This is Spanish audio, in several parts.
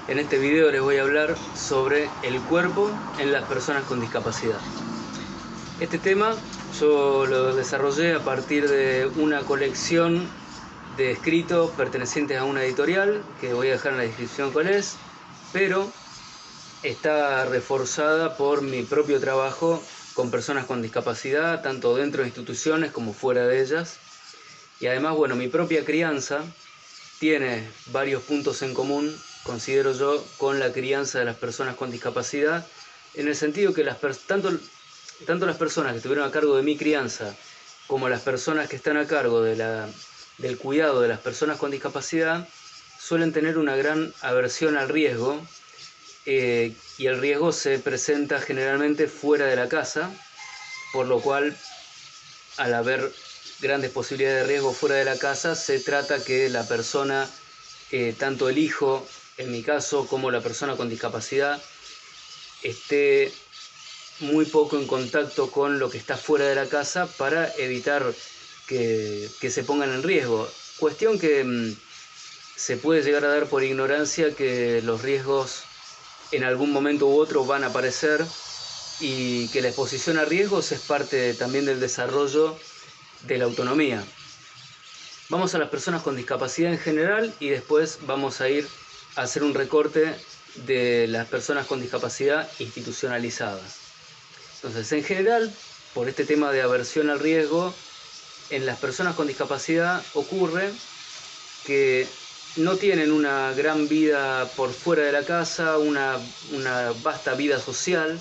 En este video les voy a hablar sobre el cuerpo en las personas con discapacidad. Este tema yo lo desarrollé a partir de una colección de escritos pertenecientes a una editorial, que voy a dejar en la descripción cuál es, pero está reforzada por mi propio trabajo con personas con discapacidad, tanto dentro de instituciones como fuera de ellas. Y además, bueno, mi propia crianza tiene varios puntos en común, considero yo, con la crianza de las personas con discapacidad, en el sentido que tanto las personas que estuvieron a cargo de mi crianza como las personas que están a cargo del cuidado de las personas con discapacidad suelen tener una gran aversión al riesgo, y el riesgo se presenta generalmente fuera de la casa, por lo cual, al haber grandes posibilidades de riesgo fuera de la casa, se trata que la persona, tanto el hijo, en mi caso, como la persona con discapacidad, esté muy poco en contacto con lo que está fuera de la casa para evitar que se pongan en riesgo. Cuestión que se puede llegar a dar por ignorancia, que los riesgos en algún momento u otro van a aparecer y que la exposición a riesgos es parte también del desarrollo de la autonomía. Vamos a las personas con discapacidad en general y después vamos a ir a hacer un recorte de las personas con discapacidad institucionalizadas. Entonces, en general, por este tema de aversión al riesgo, en las personas con discapacidad ocurre que no tienen una gran vida por fuera de la casa, una vasta vida social,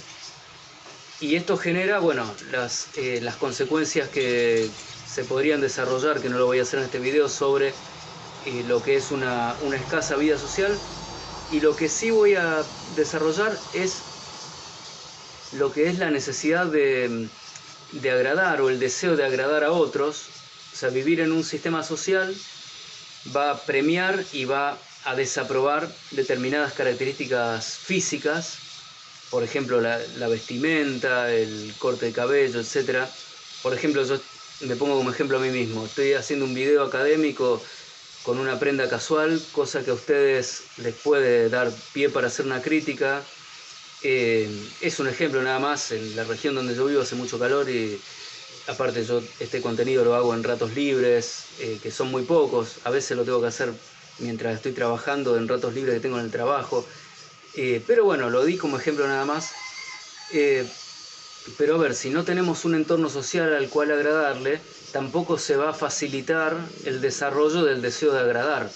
y esto genera, bueno, las consecuencias que se podrían desarrollar, que no lo voy a hacer en este video, sobre lo que es una escasa vida social. Y lo que sí voy a desarrollar es lo que es la necesidad de agradar, o el deseo de agradar a otros. O sea, vivir en un sistema social va a premiar y va a desaprobar determinadas características físicas, por ejemplo la vestimenta, el corte de cabello, etc. Por ejemplo, yo me pongo como ejemplo a mí mismo. Estoy haciendo un video académico con una prenda casual, cosa que a ustedes les puede dar pie para hacer una crítica. Es un ejemplo nada más. En la región donde yo vivo hace mucho calor y aparte yo este contenido lo hago en ratos libres, que son muy pocos. A veces lo tengo que hacer mientras estoy trabajando, en ratos libres que tengo en el trabajo. Pero bueno, lo di como ejemplo nada más. Pero a ver, si no tenemos un entorno social al cual agradarle, tampoco se va a facilitar el desarrollo del deseo de agradar,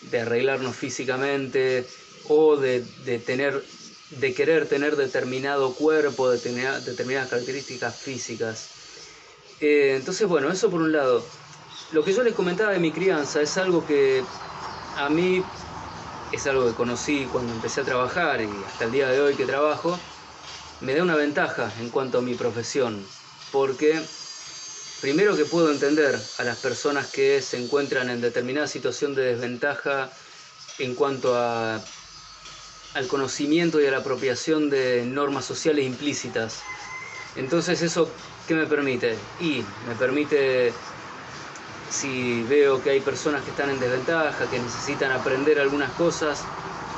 de arreglarnos físicamente, o de querer tener determinado cuerpo, determinadas características físicas. Entonces, bueno, eso por un lado. Lo que yo les comentaba de mi crianza es algo que a mí es algo que conocí cuando empecé a trabajar, y hasta el día de hoy que trabajo, me da una ventaja en cuanto a mi profesión, porque primero que puedo entender a las personas que se encuentran en determinada situación de desventaja en cuanto al conocimiento y a la apropiación de normas sociales implícitas. Entonces, ¿eso qué me permite? Y me permite, si veo que hay personas que están en desventaja, que necesitan aprender algunas cosas,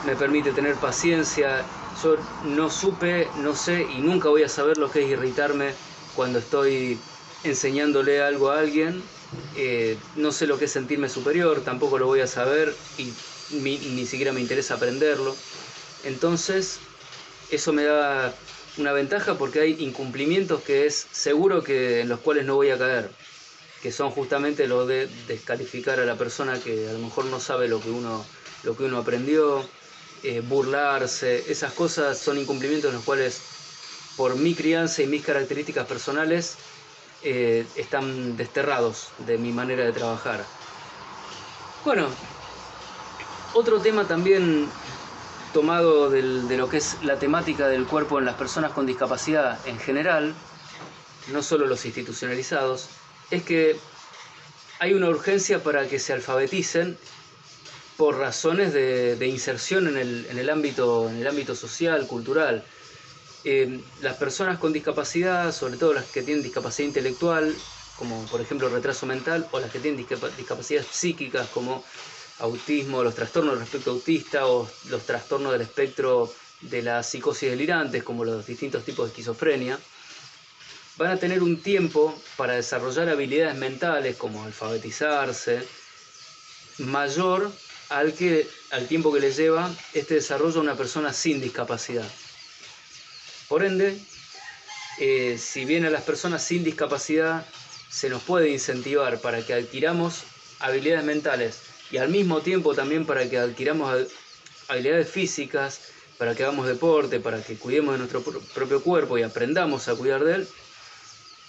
me permite tener paciencia. Yo no sé y nunca voy a saber lo que es irritarme cuando estoy enseñándole algo a alguien. No sé lo que es sentirme superior, tampoco lo voy a saber, y ni siquiera me interesa aprenderlo. Entonces, eso me da una ventaja, porque hay incumplimientos que es seguro que en los cuales no voy a caer, que son justamente lo de descalificar a la persona que a lo mejor no sabe lo que uno aprendió, burlarse. Esas cosas son incumplimientos en los cuales, por mi crianza y mis características personales, están desterrados de mi manera de trabajar. Bueno, otro tema también tomado de lo que es la temática del cuerpo en las personas con discapacidad en general, no solo los institucionalizados, es que hay una urgencia para que se alfabeticen por razones de inserción en el ámbito social, cultural. Las personas con discapacidad, sobre todo las que tienen discapacidad intelectual, como por ejemplo retraso mental, o las que tienen discapacidades psíquicas, como autismo, los trastornos del espectro autista o los trastornos del espectro de la psicosis delirantes, como los distintos tipos de esquizofrenia, van a tener un tiempo para desarrollar habilidades mentales como alfabetizarse mayor al tiempo que le lleva este desarrollo a una persona sin discapacidad. Por ende, si bien a las personas sin discapacidad se nos puede incentivar para que adquiramos habilidades mentales y al mismo tiempo también para que adquiramos habilidades físicas, para que hagamos deporte, para que cuidemos de nuestro propio cuerpo y aprendamos a cuidar de él,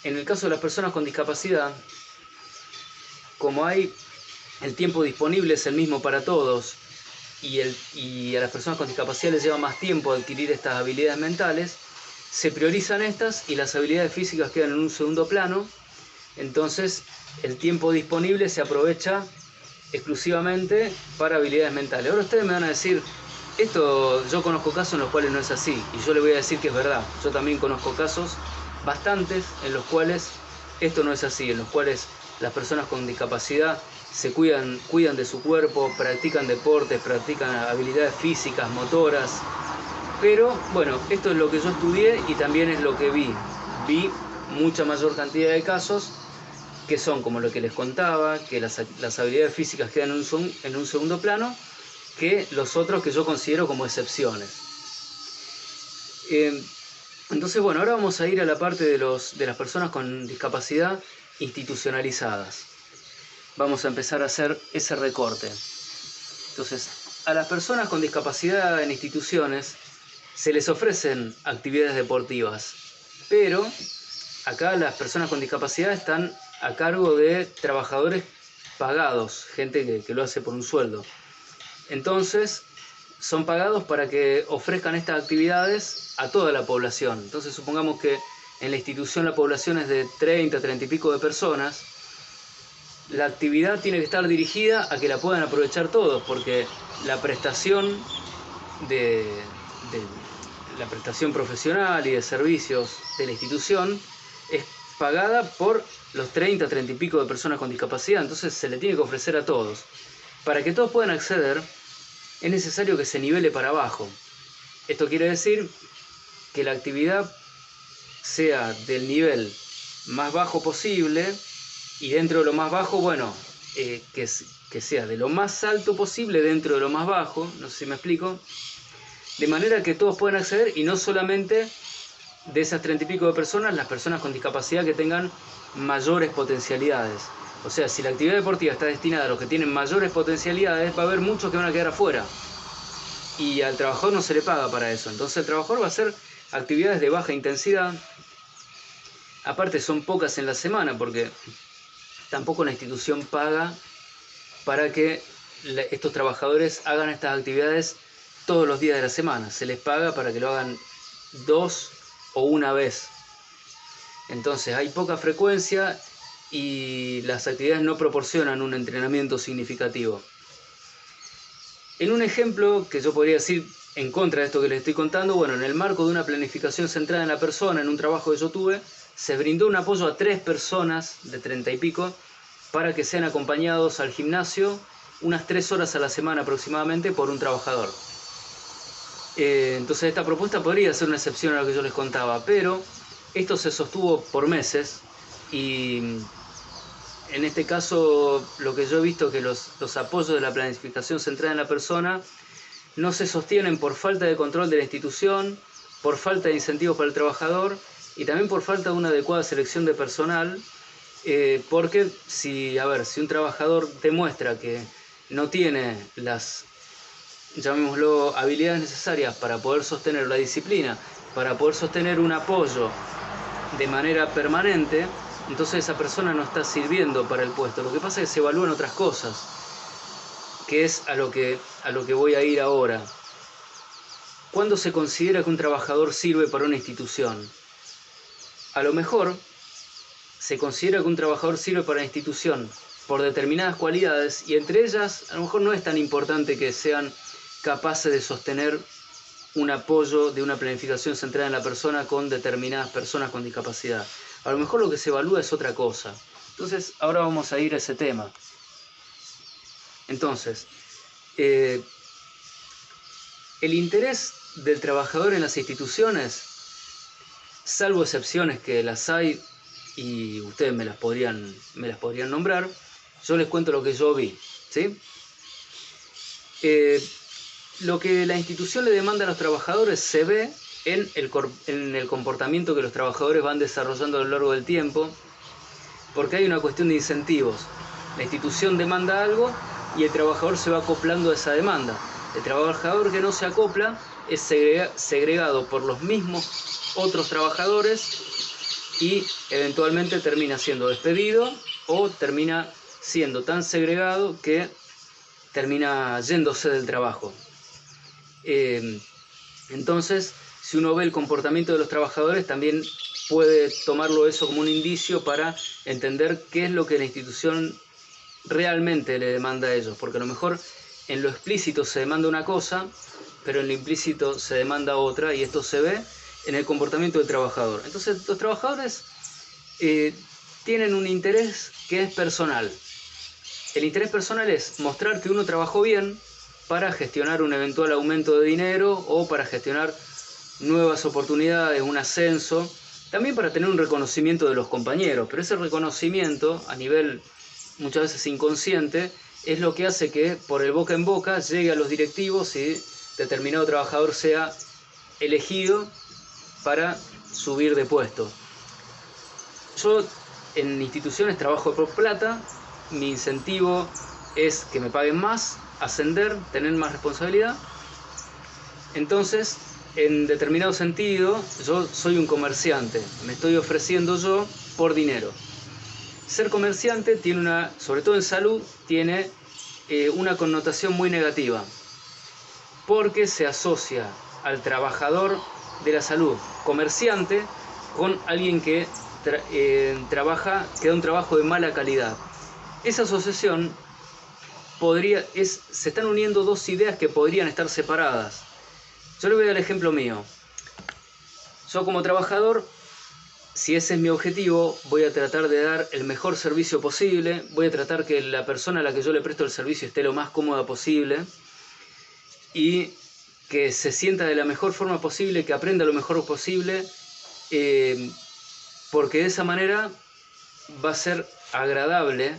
en el caso de las personas con discapacidad, como el tiempo disponible es el mismo para todos y a las personas con discapacidad les lleva más tiempo adquirir estas habilidades mentales, se priorizan estas y las habilidades físicas quedan en un segundo plano. Entonces el tiempo disponible se aprovecha exclusivamente para habilidades mentales. Ahora ustedes me van a decir, yo conozco casos en los cuales no es así, y yo les voy a decir que es verdad. Yo también conozco casos bastantes en los cuales esto no es así, en los cuales las personas con discapacidad se cuidan de su cuerpo, practican deportes, practican habilidades físicas, motoras. Pero bueno, esto es lo que yo estudié y también es lo que vi. Vi mucha mayor cantidad de casos que son como lo que les contaba, que las habilidades físicas quedan en un segundo plano, que los otros que yo considero como excepciones. Entonces, bueno, ahora vamos a ir a la parte de las personas con discapacidad institucionalizadas. Vamos a empezar a hacer ese recorte. Entonces, a las personas con discapacidad en instituciones se les ofrecen actividades deportivas, pero acá las personas con discapacidad están a cargo de trabajadores pagados, gente que lo hace por un sueldo. Entonces, son pagados para que ofrezcan estas actividades a toda la población. Entonces, supongamos que en la institución la población es de 30 y pico de personas. La actividad tiene que estar dirigida a que la puedan aprovechar todos, porque la prestación la prestación profesional y de servicios de la institución es pagada por los 30 y pico de personas con discapacidad. Entonces se le tiene que ofrecer a todos. Para que todos puedan acceder, es necesario que se nivele para abajo. Esto quiere decir que la actividad sea del nivel más bajo posible, y dentro de lo más bajo, bueno, que sea de lo más alto posible dentro de lo más bajo, no sé si me explico, de manera que todos puedan acceder, y no solamente de esas 30 y pico de personas, las personas con discapacidad que tengan mayores potencialidades. O sea, si la actividad deportiva está destinada a los que tienen mayores potencialidades, va a haber muchos que van a quedar afuera. Y al trabajador no se le paga para eso. Entonces el trabajador va a hacer actividades de baja intensidad. Aparte son pocas en la semana, porque tampoco la institución paga para que estos trabajadores hagan estas actividades todos los días de la semana. Se les paga para que lo hagan 2 o 1 vez. Entonces hay poca frecuencia y las actividades no proporcionan un entrenamiento significativo. En un ejemplo que yo podría decir en contra de esto que les estoy contando, bueno, en el marco de una planificación centrada en la persona, en un trabajo que yo tuve, se brindó un apoyo a 3 personas de 30 y pico para que sean acompañados al gimnasio unas 3 horas a la semana aproximadamente por un trabajador. Entonces esta propuesta podría ser una excepción a lo que yo les contaba, pero esto se sostuvo por meses y en este caso lo que yo he visto es que los apoyos de la planificación centrada en la persona no se sostienen por falta de control de la institución, por falta de incentivos para el trabajador y también por falta de una adecuada selección de personal, porque si un trabajador demuestra que no tiene las, llamémoslo, habilidades necesarias para poder sostener la disciplina, para poder sostener un apoyo de manera permanente, entonces esa persona no está sirviendo para el puesto. Lo que pasa es que se evalúan otras cosas, que es a lo que voy a ir ahora. ¿Cuándo se considera que un trabajador sirve para una institución? A lo mejor se considera que un trabajador sirve para la institución por determinadas cualidades, y entre ellas a lo mejor no es tan importante que sean capaces de sostener un apoyo de una planificación centrada en la persona con determinadas personas con discapacidad. A lo mejor lo que se evalúa es otra cosa. Entonces, ahora vamos a ir a ese tema. Entonces, el interés del trabajador en las instituciones, salvo excepciones que las hay y ustedes me las podrían nombrar, yo les cuento lo que yo vi, ¿sí? Lo que la institución le demanda a los trabajadores se ve en el comportamiento que los trabajadores van desarrollando a lo largo del tiempo, porque hay una cuestión de incentivos. La institución demanda algo y el trabajador se va acoplando a esa demanda. El trabajador que no se acopla es segregado por los mismos otros trabajadores y eventualmente termina siendo despedido o termina siendo tan segregado que termina yéndose del trabajo. Entonces, si uno ve el comportamiento de los trabajadores, también puede tomarlo eso como un indicio para entender qué es lo que la institución realmente le demanda a ellos, porque a lo mejor en lo explícito se demanda una cosa, pero en lo implícito se demanda otra, y esto se ve en el comportamiento del trabajador. Entonces, los trabajadores tienen un interés que es personal. El interés personal es mostrar que uno trabajó bien para gestionar un eventual aumento de dinero o para gestionar nuevas oportunidades, un ascenso, también para tener un reconocimiento de los compañeros, pero ese reconocimiento a nivel muchas veces inconsciente es lo que hace que por el boca en boca llegue a los directivos y determinado trabajador sea elegido para subir de puesto. Yo en instituciones trabajo por plata, mi incentivo es que me paguen más, ascender, tener más responsabilidad. Entonces, en determinado sentido, yo soy un comerciante, me estoy ofreciendo yo por dinero. Ser comerciante tiene sobre todo en salud, tiene una connotación muy negativa, porque se asocia al trabajador de la salud, comerciante, con alguien que da un trabajo de mala calidad. Esa asociación se están uniendo dos ideas que podrían estar separadas. Yo le voy a dar el ejemplo mío. Yo como trabajador, si ese es mi objetivo, voy a tratar de dar el mejor servicio posible, voy a tratar que la persona a la que yo le presto el servicio esté lo más cómoda posible y que se sienta de la mejor forma posible, que aprenda lo mejor posible, porque de esa manera va a ser agradable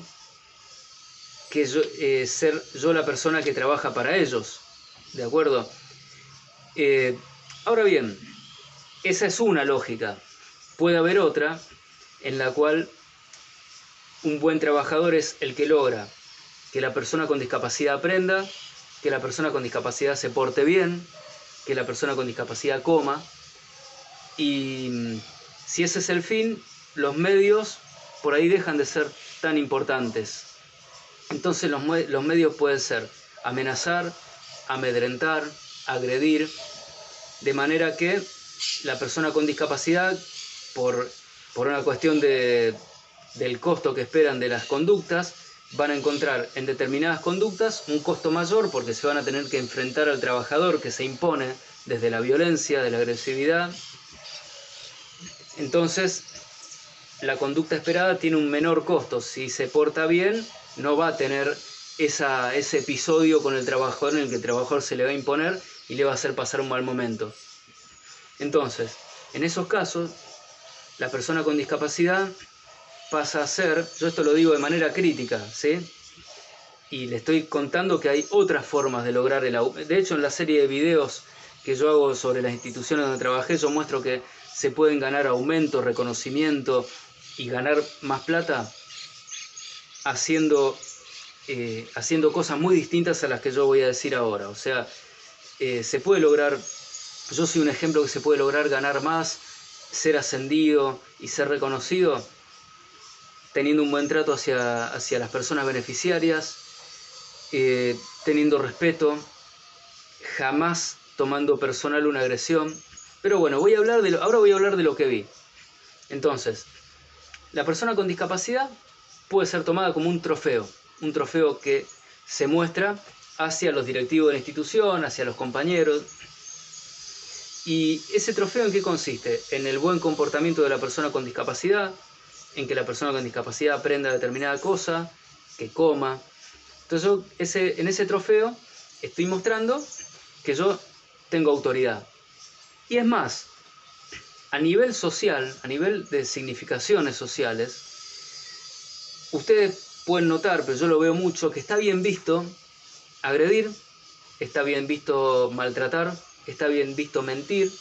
que ser yo la persona que trabaja para ellos, ¿de acuerdo? Ahora bien, esa es una lógica. Puede haber otra en la cual un buen trabajador es el que logra que la persona con discapacidad aprenda, que la persona con discapacidad se porte bien, que la persona con discapacidad coma. Y si ese es el fin, los medios por ahí dejan de ser tan importantes. Entonces los medios pueden ser amenazar, amedrentar, agredir, de manera que la persona con discapacidad, por una cuestión del costo que esperan de las conductas, van a encontrar en determinadas conductas un costo mayor porque se van a tener que enfrentar al trabajador que se impone desde la violencia, de la agresividad. Entonces, la conducta esperada tiene un menor costo. Si se porta bien, no va a tener ese episodio con el trabajador en el que el trabajador se le va a imponer y le va a hacer pasar un mal momento. Entonces, en esos casos, la persona con discapacidad pasa a ser, yo esto lo digo de manera crítica, ¿sí? Y le estoy contando que hay otras formas de lograr el aumento. De hecho, en la serie de videos que yo hago sobre las instituciones donde trabajé, yo muestro que se pueden ganar aumento, reconocimiento y ganar más plata haciendo cosas muy distintas a las que yo voy a decir ahora. O sea, se puede lograr, yo soy un ejemplo que se puede lograr ganar más, ser ascendido y ser reconocido teniendo un buen trato hacia las personas beneficiarias, teniendo respeto, jamás tomando personal una agresión. Pero bueno, ahora voy a hablar de lo que vi. Entonces, la persona con discapacidad puede ser tomada como un trofeo que se muestra hacia los directivos de la institución, hacia los compañeros. ¿Y ese trofeo en qué consiste? En el buen comportamiento de la persona con discapacidad, en que la persona con discapacidad aprenda determinada cosa, que coma. Entonces en ese trofeo estoy mostrando que yo tengo autoridad. Y es más, a nivel social, a nivel de significaciones sociales, ustedes pueden notar, pero yo lo veo mucho, que está bien visto agredir, está bien visto maltratar, está bien visto mentir,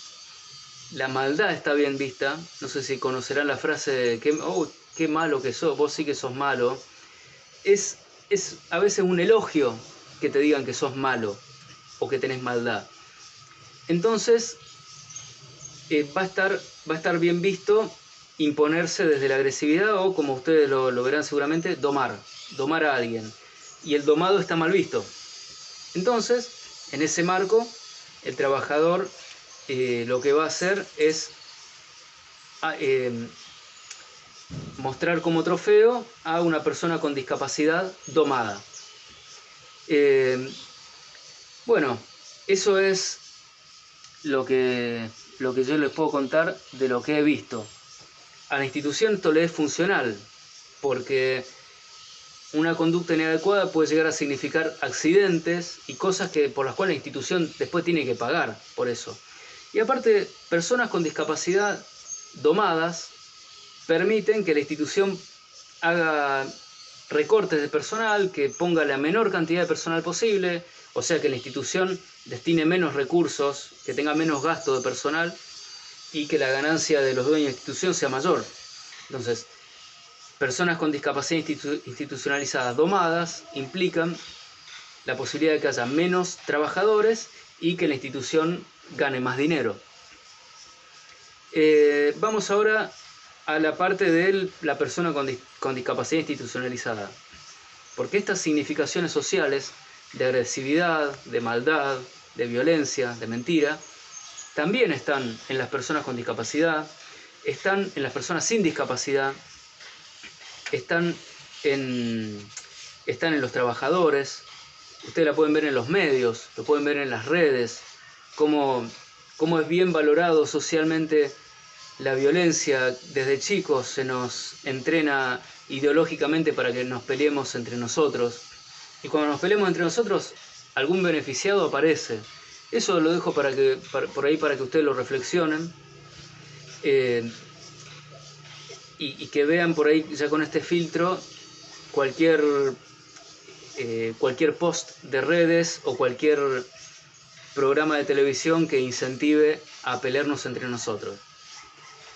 la maldad está bien vista. No sé si conocerán la frase, qué malo que sos, vos sí que sos malo. Es a veces un elogio que te digan que sos malo o que tenés maldad. Entonces, va a estar bien visto imponerse desde la agresividad o, como ustedes lo verán seguramente, domar a alguien. Y el domado está mal visto. Entonces, en ese marco, el trabajador lo que va a hacer es mostrar como trofeo a una persona con discapacidad domada. Bueno, eso es lo que yo les puedo contar de lo que he visto. A la institución esto le es funcional, porque una conducta inadecuada puede llegar a significar accidentes y cosas por las cuales la institución después tiene que pagar por eso. Y aparte, personas con discapacidad domadas permiten que la institución haga recortes de personal, que ponga la menor cantidad de personal posible, o sea que la institución destine menos recursos, que tenga menos gasto de personal y que la ganancia de los dueños de la institución sea mayor. Entonces, personas con discapacidad institucionalizadas domadas implican la posibilidad de que haya menos trabajadores y que la institución gane más dinero. Vamos ahora a la parte de la persona con discapacidad institucionalizada. Porque estas significaciones sociales de agresividad, de maldad, de violencia, de mentira, también están en las personas con discapacidad, están en las personas sin discapacidad, están en los trabajadores. Ustedes la pueden ver en los medios, lo pueden ver en las redes, cómo es bien valorado socialmente la violencia. Desde chicos se nos entrena ideológicamente para que nos peleemos entre nosotros. Y cuando nos peleemos entre nosotros, algún beneficiado aparece. Eso lo dejo por ahí para que ustedes lo reflexionen. Y que vean por ahí ya con este filtro cualquier post de redes o cualquier programa de televisión que incentive a pelearnos entre nosotros.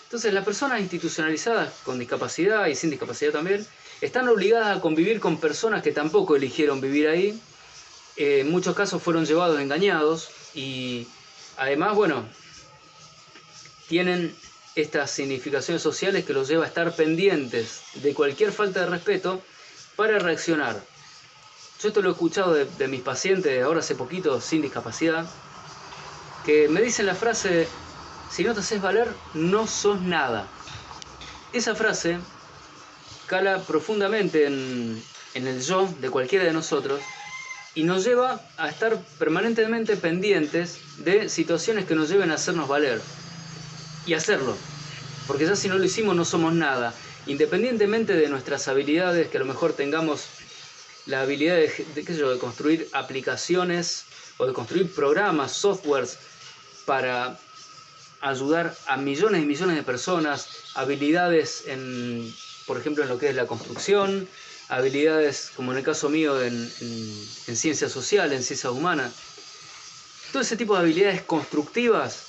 Entonces, las personas institucionalizadas con discapacidad y sin discapacidad también están obligadas a convivir con personas que tampoco eligieron vivir ahí. En muchos casos fueron llevados engañados y además, bueno, tienen estas significaciones sociales que los lleva a estar pendientes de cualquier falta de respeto para reaccionar. Yo esto lo he escuchado de mis pacientes ahora hace poquito sin discapacidad, que me dicen la frase: si no te haces valer, no sos nada. Esa frase cala profundamente en el yo de cualquiera de nosotros y nos lleva a estar permanentemente pendientes de situaciones que nos lleven a hacernos valer y hacerlo, porque ya si no lo hicimos no somos nada, independientemente de nuestras habilidades, que a lo mejor tengamos la habilidad de construir aplicaciones o de construir programas, softwares para ayudar a millones y millones de personas, habilidades por ejemplo en lo que es la construcción, habilidades como en el caso mío en ciencias sociales, en ciencias humanas. Todo ese tipo de habilidades constructivas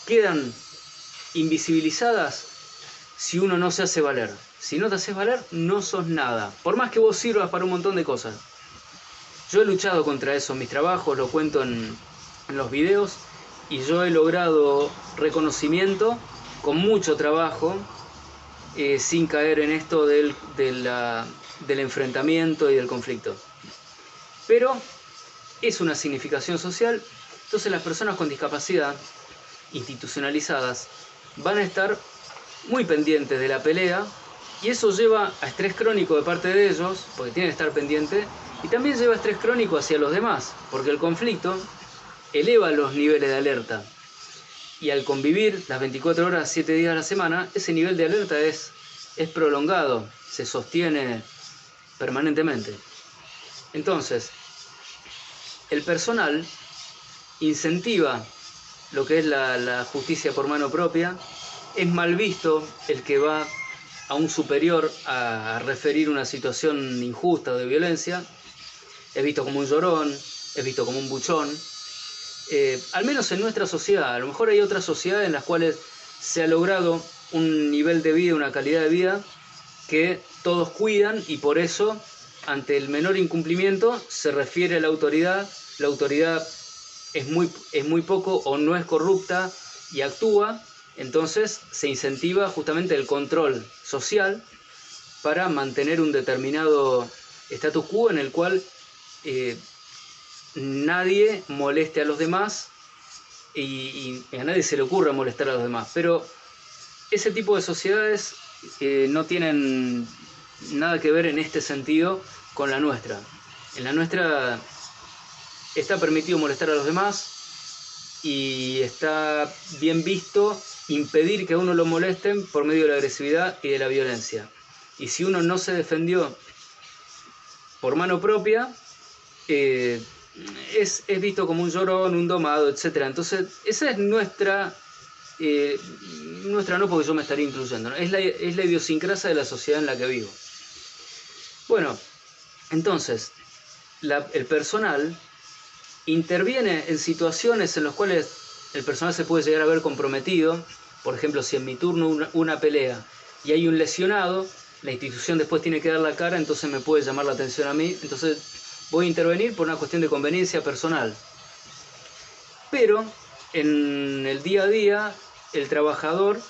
quedan invisibilizadas si uno no se hace valer. Si no te haces valer, no sos nada, por más que vos sirvas para un montón de cosas. Yo he luchado contra eso en mis trabajos, lo cuento en los videos, y yo he logrado reconocimiento con mucho trabajo, sin caer en esto del enfrentamiento y del conflicto. Pero es una significación social. Entonces las personas con discapacidad institucionalizadas van a estar muy pendientes de la pelea, y eso lleva a estrés crónico de parte de ellos, porque tienen que estar pendientes, y también lleva a estrés crónico hacia los demás, porque el conflicto eleva los niveles de alerta. Y al convivir las 24 horas, 7 días a la semana, ese nivel de alerta es prolongado, se sostiene permanentemente. Entonces, el personal incentiva lo que es la justicia por mano propia. Es mal visto el que va a un superior a referir una situación injusta o de violencia. Es visto como un llorón, es visto como un buchón. Al menos en nuestra sociedad. A lo mejor hay otras sociedades en las cuales se ha logrado un nivel de vida, una calidad de vida que todos cuidan, y por eso ante el menor incumplimiento se refiere a la autoridad. La autoridad es muy poco o no es corrupta y actúa. Entonces se incentiva justamente el control social para mantener un determinado status quo en el cual nadie moleste a los demás y a nadie se le ocurra molestar a los demás. Pero ese tipo de sociedades no tienen nada que ver en este sentido con la nuestra. En la nuestra está permitido molestar a los demás y está bien visto impedir que a uno lo molesten por medio de la agresividad y de la violencia. Y si uno no se defendió por mano propia, es visto como un llorón, un domado, etc. Entonces, esa es nuestra no, porque yo me estaría incluyendo, ¿no? Es la idiosincrasia de la sociedad en la que vivo. Bueno, entonces, el personal interviene en situaciones en las cuales el personal se puede llegar a ver comprometido. Por ejemplo, si en mi turno una pelea y hay un lesionado, la institución después tiene que dar la cara, entonces me puede llamar la atención a mí. Entonces voy a intervenir por una cuestión de conveniencia personal. Pero en el día a día, el trabajador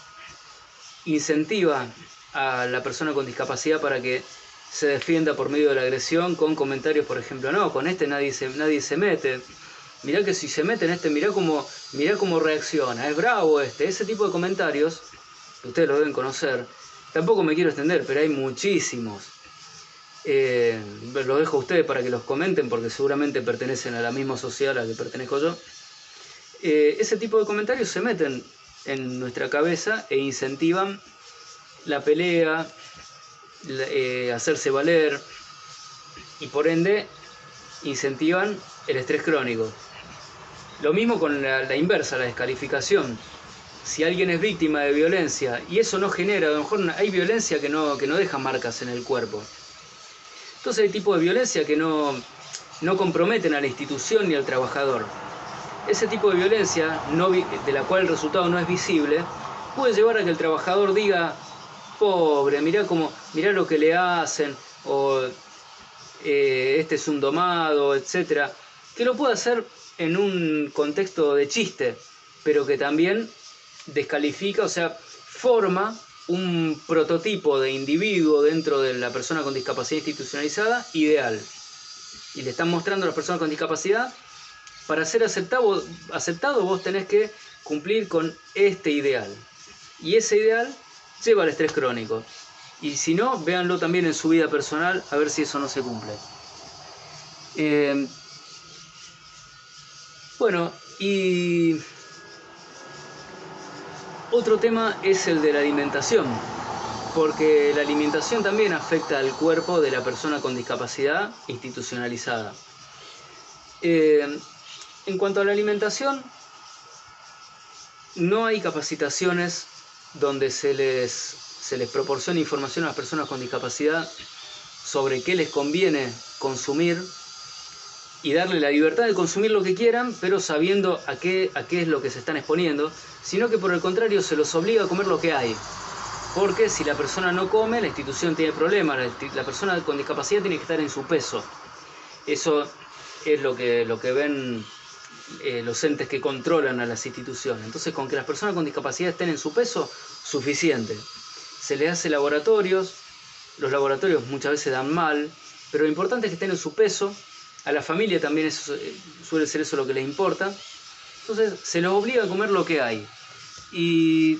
incentiva a la persona con discapacidad para que se defienda por medio de la agresión con comentarios, por ejemplo, no, con este nadie se mete. Mirá que si se mete en este, mirá cómo reacciona, es bravo este. Ese tipo de comentarios, que ustedes lo deben conocer, tampoco me quiero extender, pero hay muchísimos. Los dejo a ustedes para que los comenten, porque seguramente pertenecen a la misma sociedad a la que pertenezco yo. Ese tipo de comentarios se meten en nuestra cabeza e incentivan la pelea, hacerse valer, y por ende incentivan el estrés crónico. Lo mismo con la inversa, la descalificación. Si alguien es víctima de violencia y eso no genera, a lo mejor hay violencia que no deja marcas en el cuerpo. Entonces hay tipos de violencia que no comprometen a la institución ni al trabajador. Ese tipo de violencia, de la cual el resultado no es visible, puede llevar a que el trabajador diga, pobre, mirá lo que le hacen, o este es un domado, etc. Que lo puede hacer en un contexto de chiste, pero que también descalifica, o sea, forma un prototipo de individuo dentro de la persona con discapacidad institucionalizada ideal. Y le están mostrando a las personas con discapacidad, para ser aceptado vos tenés que cumplir con este ideal. Y ese ideal lleva al estrés crónico. Y si no, véanlo también en su vida personal, a ver si eso no se cumple. Bueno, y otro tema es el de la alimentación, porque la alimentación también afecta al cuerpo de la persona con discapacidad institucionalizada. En cuanto a la alimentación, no hay capacitaciones donde se les proporcione información a las personas con discapacidad sobre qué les conviene consumir y darle la libertad de consumir lo que quieran, pero sabiendo a qué es lo que se están exponiendo, sino que por el contrario se los obliga a comer lo que hay. Porque si la persona no come, la institución tiene problemas, la persona con discapacidad tiene que estar en su peso. Eso es lo que ven los entes que controlan a las instituciones. Entonces, con que las personas con discapacidad estén en su peso, suficiente. Se les hace laboratorios, los laboratorios muchas veces dan mal, pero lo importante es que estén en su peso. A la familia también suele ser eso lo que les importa. Entonces se los obliga a comer lo que hay. Y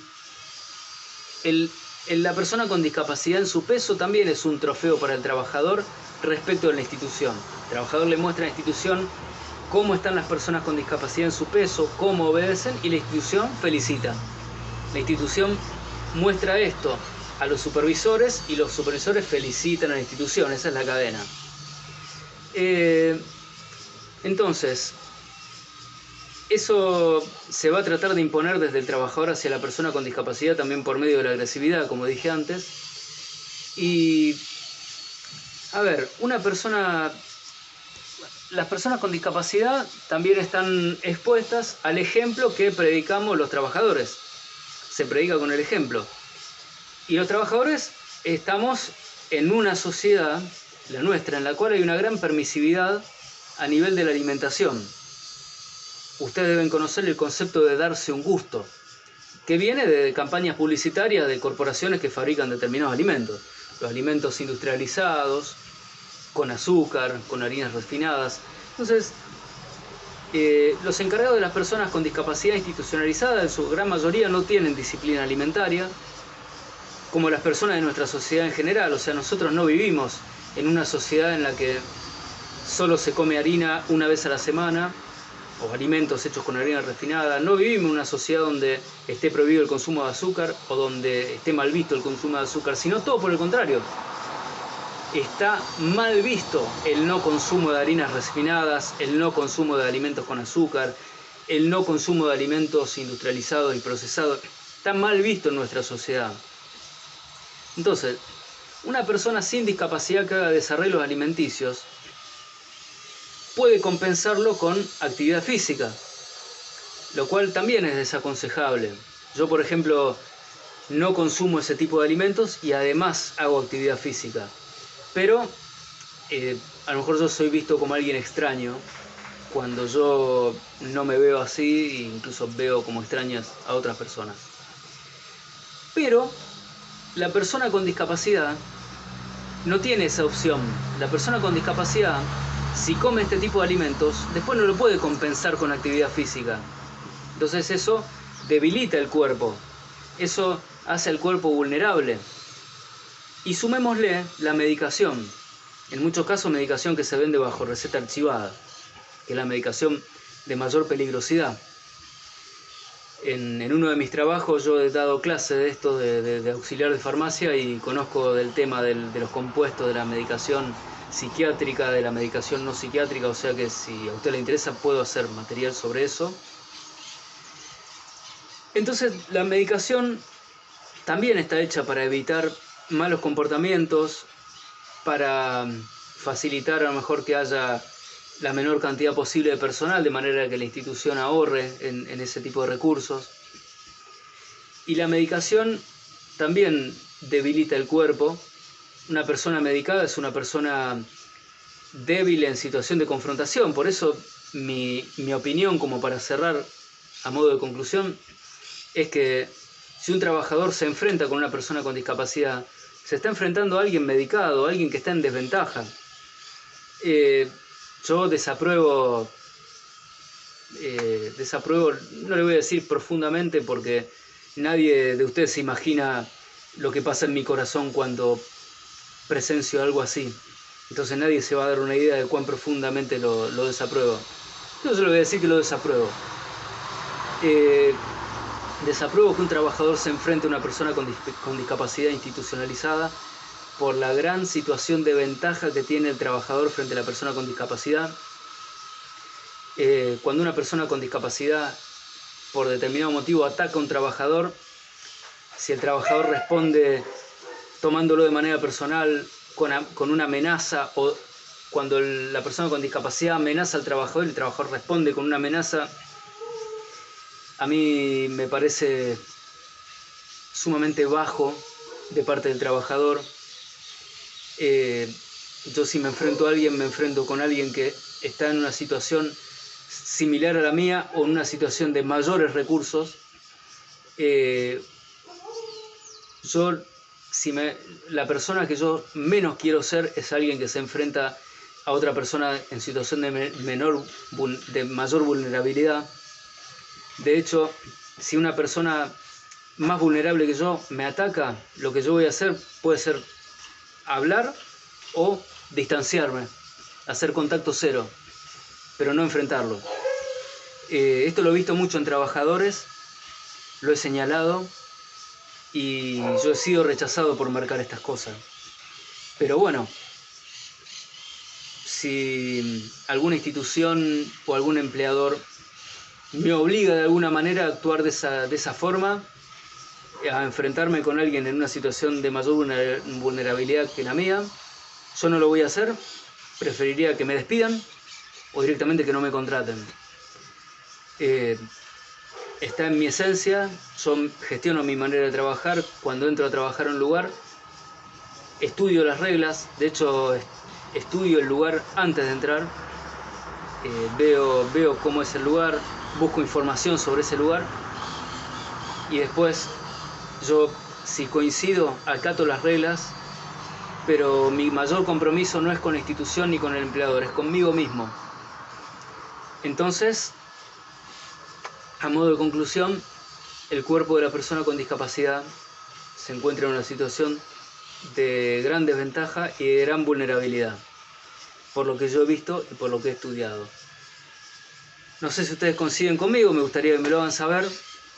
la persona con discapacidad en su peso también es un trofeo para el trabajador respecto de la institución. El trabajador le muestra a la institución cómo están las personas con discapacidad en su peso, cómo obedecen, y la institución felicita. La institución muestra esto a los supervisores y los supervisores felicitan a la institución. Esa es la cadena. Entonces, eso se va a tratar de imponer desde el trabajador hacia la persona con discapacidad, también por medio de la agresividad, como dije antes. Y, a ver, las personas con discapacidad también están expuestas al ejemplo que predicamos los trabajadores. Se predica con el ejemplo. Y los trabajadores estamos en una sociedad, la nuestra, en la cual hay una gran permisividad a nivel de la alimentación. Ustedes deben conocer el concepto de darse un gusto, que viene de campañas publicitarias de corporaciones que fabrican determinados alimentos. Los alimentos industrializados, con azúcar, con harinas refinadas. Entonces, los encargados de las personas con discapacidad institucionalizada, en su gran mayoría, no tienen disciplina alimentaria, como las personas de nuestra sociedad en general. O sea, nosotros no vivimos en una sociedad en la que solo se come harina una vez a la semana, o alimentos hechos con harina refinada. No vivimos en una sociedad donde esté prohibido el consumo de azúcar o donde esté mal visto el consumo de azúcar, sino todo por el contrario. Está mal visto el no consumo de harinas refinadas, el no consumo de alimentos con azúcar, el no consumo de alimentos industrializados y procesados. Está mal visto en nuestra sociedad. Entonces, una persona sin discapacidad que haga desarreglos alimenticios puede compensarlo con actividad física, lo cual también es desaconsejable. Yo, por ejemplo, no consumo ese tipo de alimentos y además hago actividad física. Pero a lo mejor yo soy visto como alguien extraño cuando yo no me veo así, e incluso veo como extrañas a otras personas. Pero la persona con discapacidad no tiene esa opción. La persona con discapacidad, si come este tipo de alimentos, después no lo puede compensar con actividad física. Entonces eso debilita el cuerpo. Eso hace al cuerpo vulnerable. Y sumémosle la medicación. En muchos casos medicación que se vende bajo receta archivada, que es la medicación de mayor peligrosidad. En uno de mis trabajos yo he dado clase de esto, de auxiliar de farmacia, y conozco del tema de los compuestos de la medicación psiquiátrica, de la medicación no psiquiátrica, o sea que si a usted le interesa puedo hacer material sobre eso. Entonces la medicación también está hecha para evitar malos comportamientos, para facilitar a lo mejor que haya la menor cantidad posible de personal, de manera que la institución ahorre en ese tipo de recursos. Y la medicación también debilita el cuerpo. Una persona medicada es una persona débil en situación de confrontación. Por eso mi opinión, como para cerrar a modo de conclusión, es que si un trabajador se enfrenta con una persona con discapacidad, se está enfrentando a alguien medicado, a alguien que está en desventaja. Yo desapruebo, no le voy a decir profundamente porque nadie de ustedes se imagina lo que pasa en mi corazón cuando presencio algo así. Entonces nadie se va a dar una idea de cuán profundamente lo desapruebo. Yo solo voy a decir que lo desapruebo. Desapruebo que un trabajador se enfrente a una persona con discapacidad institucionalizada por la gran situación de ventaja que tiene el trabajador frente a la persona con discapacidad. Cuando una persona con discapacidad, por determinado motivo, ataca a un trabajador, si el trabajador responde tomándolo de manera personal, con una amenaza, o cuando la persona con discapacidad amenaza al trabajador y el trabajador responde con una amenaza, a mí me parece sumamente bajo de parte del trabajador. Yo si me enfrento a alguien, me enfrento con alguien que está en una situación similar a la mía o en una situación de mayores recursos. La persona que yo menos quiero ser es alguien que se enfrenta a otra persona en situación de mayor vulnerabilidad. De hecho, si una persona más vulnerable que yo me ataca, lo que yo voy a hacer puede ser hablar o distanciarme, hacer contacto cero, pero no enfrentarlo. Esto lo he visto mucho en trabajadores, lo he señalado y yo he sido rechazado por marcar estas cosas. Pero bueno, si alguna institución o algún empleador me obliga de alguna manera a actuar de esa forma, a enfrentarme con alguien en una situación de mayor vulnerabilidad que la mía, yo no lo voy a hacer. Preferiría que me despidan o directamente que no me contraten. Está en mi esencia, yo gestiono mi manera de trabajar. Cuando entro a trabajar en un lugar, estudio las reglas, de hecho estudio el lugar antes de entrar, veo cómo es el lugar, busco información sobre ese lugar y después yo, si coincido, acato las reglas, pero mi mayor compromiso no es con la institución ni con el empleador, es conmigo mismo. Entonces, a modo de conclusión, el cuerpo de la persona con discapacidad se encuentra en una situación de gran desventaja y de gran vulnerabilidad, por lo que yo he visto y por lo que he estudiado. No sé si ustedes coinciden conmigo, me gustaría que me lo hagan saber.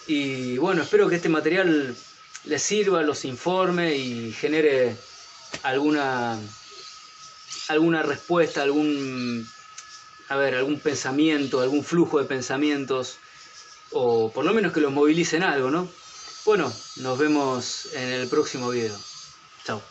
Y bueno, espero que este material les sirva, los informe y genere alguna respuesta, algún pensamiento, algún flujo de pensamientos, o por lo menos que los movilicen algo, ¿no? Bueno, nos vemos en el próximo video. Chao.